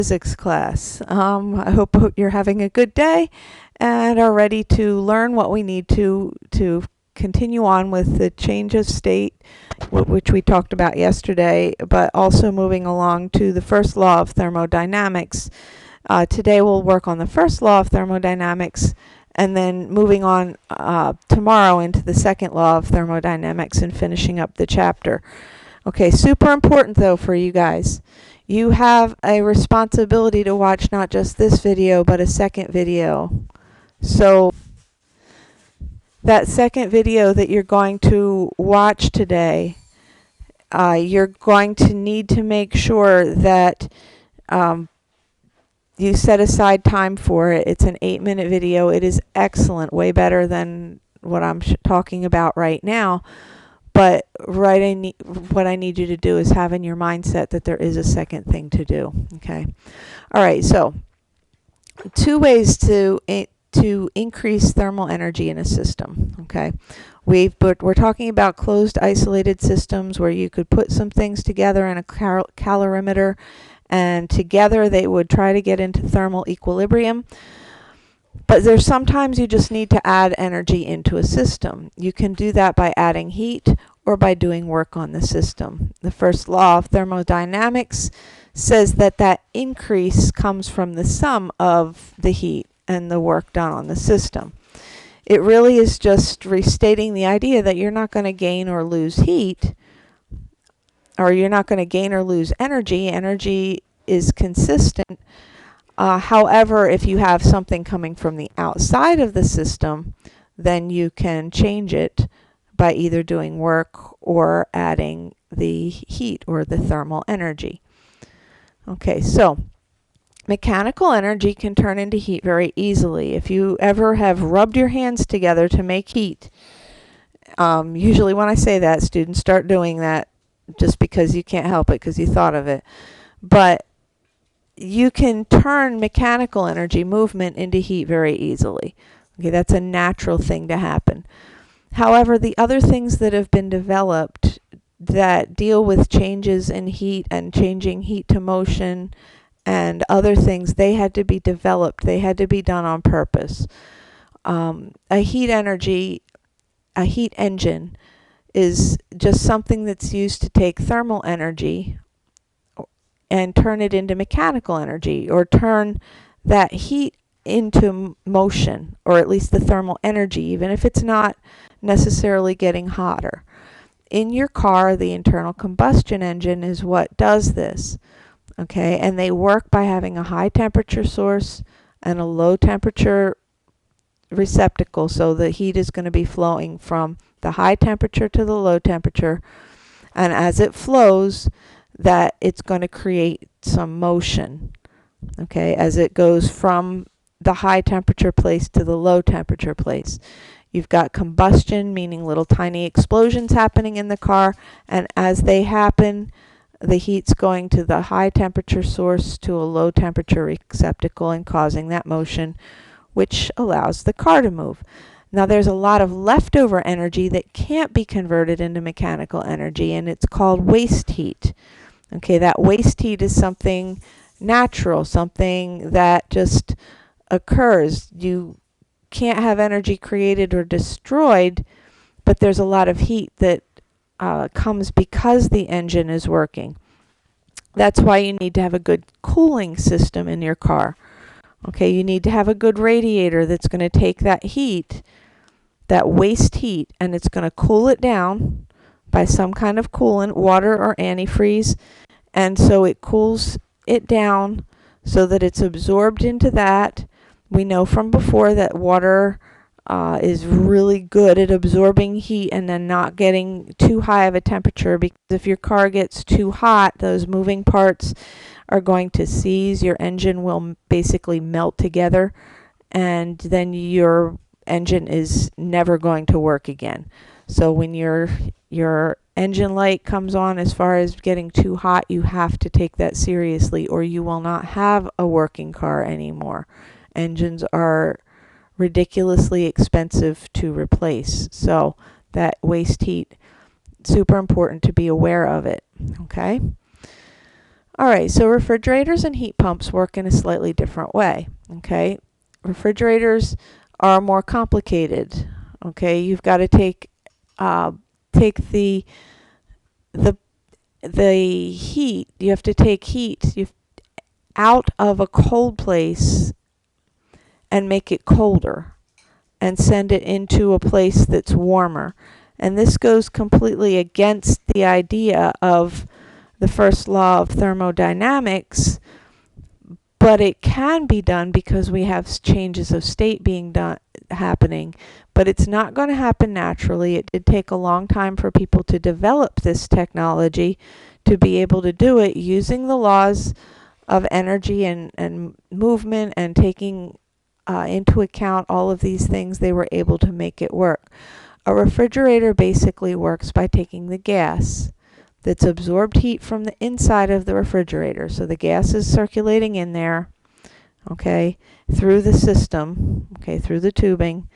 Physics class. I hope you're having a good day and are ready to learn what we need to continue on with the change of state, which we talked about yesterday, but also moving along to the first law of thermodynamics. Today we'll work on the first law of thermodynamics and then moving on tomorrow into the second law of thermodynamics and finishing up the chapter. Okay, super important though for you guys. You have a responsibility to watch not just this video, but a second video. So that second video that you're going to watch today, you're going to need to make sure that you set aside time for it. It's an 8-minute video. It is excellent, way better than what I'm talking about right now. But what I need you to do is have in your mindset that there is a second thing to do. Okay. All right. So 2 ways to increase thermal energy in a system. Okay. We're talking about closed, isolated systems where you could put some things together in a calorimeter, and together they would try to get into thermal equilibrium. But there's sometimes you just need to add energy into a system. You can do that by adding heat or by doing work on the system. The first law of thermodynamics says that that increase comes from the sum of the heat and the work done on the system. It really is just restating the idea that you're not going to gain or lose heat, or you're not going to gain or lose energy. Energy is consistent. However, if you have something coming from the outside of the system, then you can change it by either doing work or adding the heat or the thermal energy. Okay, so mechanical energy can turn into heat very easily. If you ever have rubbed your hands together to make heat, usually when I say that, students start doing that just because you can't help it because you thought of it. But you can turn mechanical energy movement into heat very easily. Okay, that's a natural thing to happen. However, the other things that have been developed that deal with changes in heat and changing heat to motion and other things, they had to be developed. They had to be done on purpose. A heat engine is just something that's used to take thermal energy and turn it into mechanical energy, or turn that heat into motion, or at least the thermal energy, even if it's not necessarily getting hotter. In your car, the internal combustion engine is what does this. Okay, and they work by having a high temperature source and a low temperature receptacle, so the heat is going to be flowing from the high temperature to the low temperature, and as it flows, that it's going to create some motion, okay, as it goes from the high temperature place to the low temperature place. You've got combustion, meaning little tiny explosions happening in the car, and as they happen, the heat's going to the high temperature source to a low temperature receptacle and causing that motion, which allows the car to move. Now there's a lot of leftover energy that can't be converted into mechanical energy, and it's called waste heat. Okay, that waste heat is something natural, something that just occurs. You can't have energy created or destroyed, but there's a lot of heat that comes because the engine is working. That's why you need to have a good cooling system in your car. Okay, you need to have a good radiator that's going to take that heat, that waste heat, and it's going to cool it down by some kind of coolant, water or antifreeze, and so it cools it down so that it's absorbed into that. We know from before that water is really good at absorbing heat and then not getting too high of a temperature, because if your car gets too hot, those moving parts are going to seize. Your engine will basically melt together, and then your engine is never going to work again. So when your engine light comes on as far as getting too hot, you have to take that seriously, or you will not have a working car anymore. Engines are ridiculously expensive to replace, so that waste heat, super important to be aware of it. Okay. All right, so refrigerators and heat pumps work in a slightly different way, okay? Refrigerators are more complicated, okay? You've got to take the heat, you have to take heat out of a cold place and make it colder and send it into a place that's warmer. And this goes completely against the idea of the first law of thermodynamics, but it can be done because we have changes of state happening, but it's not going to happen naturally. It did take a long time for people to develop this technology to be able to do it using the laws of energy and movement and taking into account all of these things. They were able to make it work. A refrigerator basically works by taking the gas that's absorbed heat from the inside of the refrigerator. So the gas is circulating in there, okay, through the system, okay, through the tubing,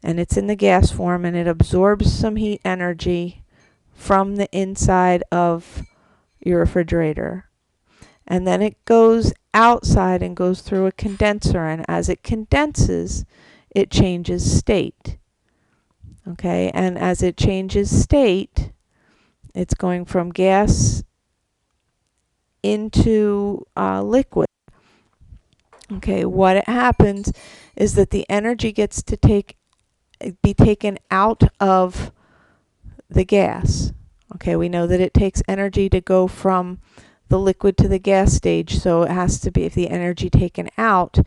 and it's in the gas form, and it absorbs some heat energy from the inside of your refrigerator. And then it goes outside and goes through a condenser, and as it condenses, it changes state. Okay, and as it changes state, it's going from gas into liquid. Okay, what happens is that the energy gets to be taken out of the gas. Okay, we know that it takes energy to go from the liquid to the gas stage, so it has to be the energy taken out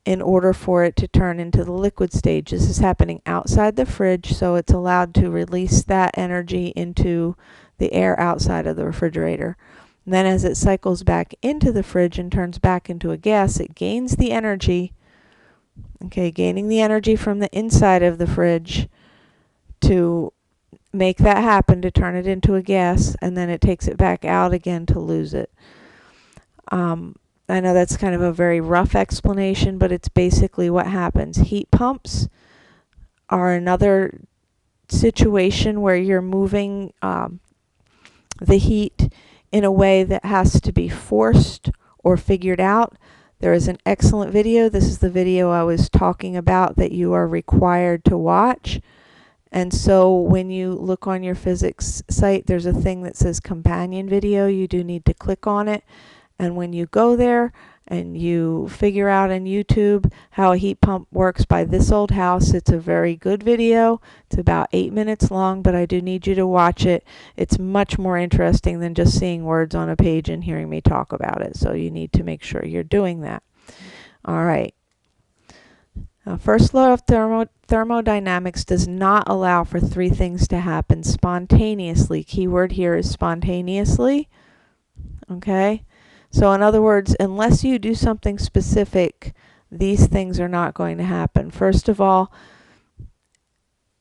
in order for it to turn into the liquid stage. This is happening outside the fridge, so it's allowed to release that energy into the air outside of the refrigerator. And then as it cycles back into the fridge and turns back into a gas, it gains the energy, okay, gaining the energy from the inside of the fridge to make that happen, to turn it into a gas, and then it takes it back out again to lose it. I know that's kind of a very rough explanation, but it's basically what happens. Heat pumps are another situation where you're moving the heat in a way that has to be forced or figured out. There is an excellent video. This is the video I was talking about that you are required to watch. And so when you look on your physics site, there's a thing that says companion video. You do need to click on it. And when you go there and you figure out on YouTube how a heat pump works by this old house, it's a very good video. It's about 8 minutes long, but I do need you to watch it. It's much more interesting than just seeing words on a page and hearing me talk about it. So you need to make sure you're doing that. All right. First law of thermodynamics does not allow for three things to happen spontaneously. Keyword here is spontaneously. Okay? So in other words, unless you do something specific, these things are not going to happen. First of all,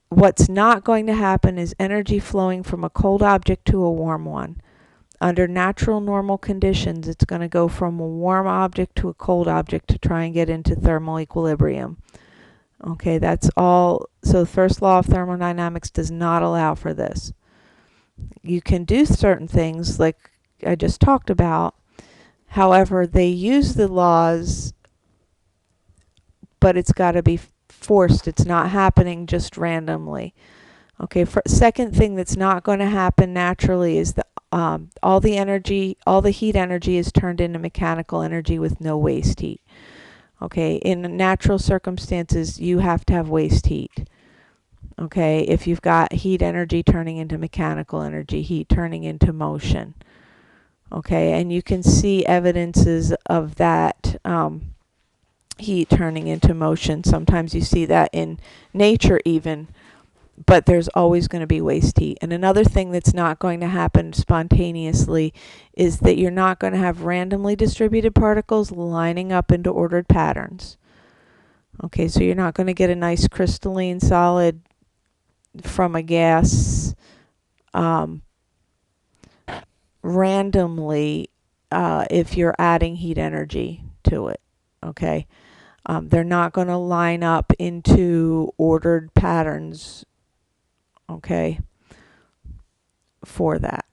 what's not going to happen is energy flowing from a cold object to a warm one. Under natural normal conditions, it's going to go from a warm object to a cold object to try and get into thermal equilibrium. Okay, that's all. So first law of thermodynamics does not allow for this. You can do certain things like I just talked about. However, they use the laws, but it's got to be forced. It's not happening just randomly. Okay, second thing that's not going to happen naturally is all the heat energy is turned into mechanical energy with no waste heat. Okay, in natural circumstances, you have to have waste heat. Okay, if you've got heat energy turning into mechanical energy, heat turning into motion. Okay, and you can see evidences of that heat turning into motion. Sometimes you see that in nature even, but there's always going to be waste heat. And another thing that's not going to happen spontaneously is that you're not going to have randomly distributed particles lining up into ordered patterns. Okay, so you're not going to get a nice crystalline solid from a gas randomly if you're adding heat energy to it. Okay, they're not going to line up into ordered patterns, okay, for that.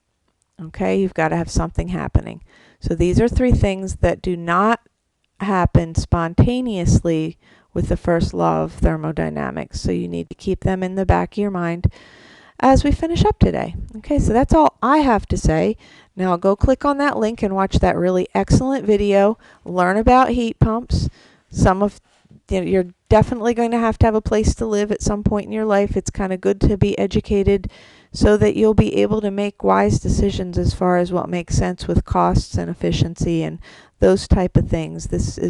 Okay, you've got to have something happening. So these are three things that do not happen spontaneously with the first law of thermodynamics. So you need to keep them in the back of your mind as we finish up today. Okay, so that's all I have to say. Now go click on that link and watch that really excellent video. Learn about heat pumps. You're definitely going to have a place to live at some point in your life. It's kind of good to be educated so that you'll be able to make wise decisions as far as what makes sense with costs and efficiency and those type of things. This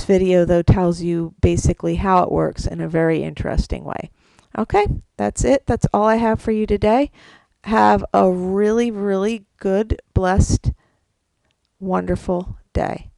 video though tells you basically how it works in a very interesting way. Okay, that's it. That's all I have for you today. Have a really, really good, blessed, wonderful day.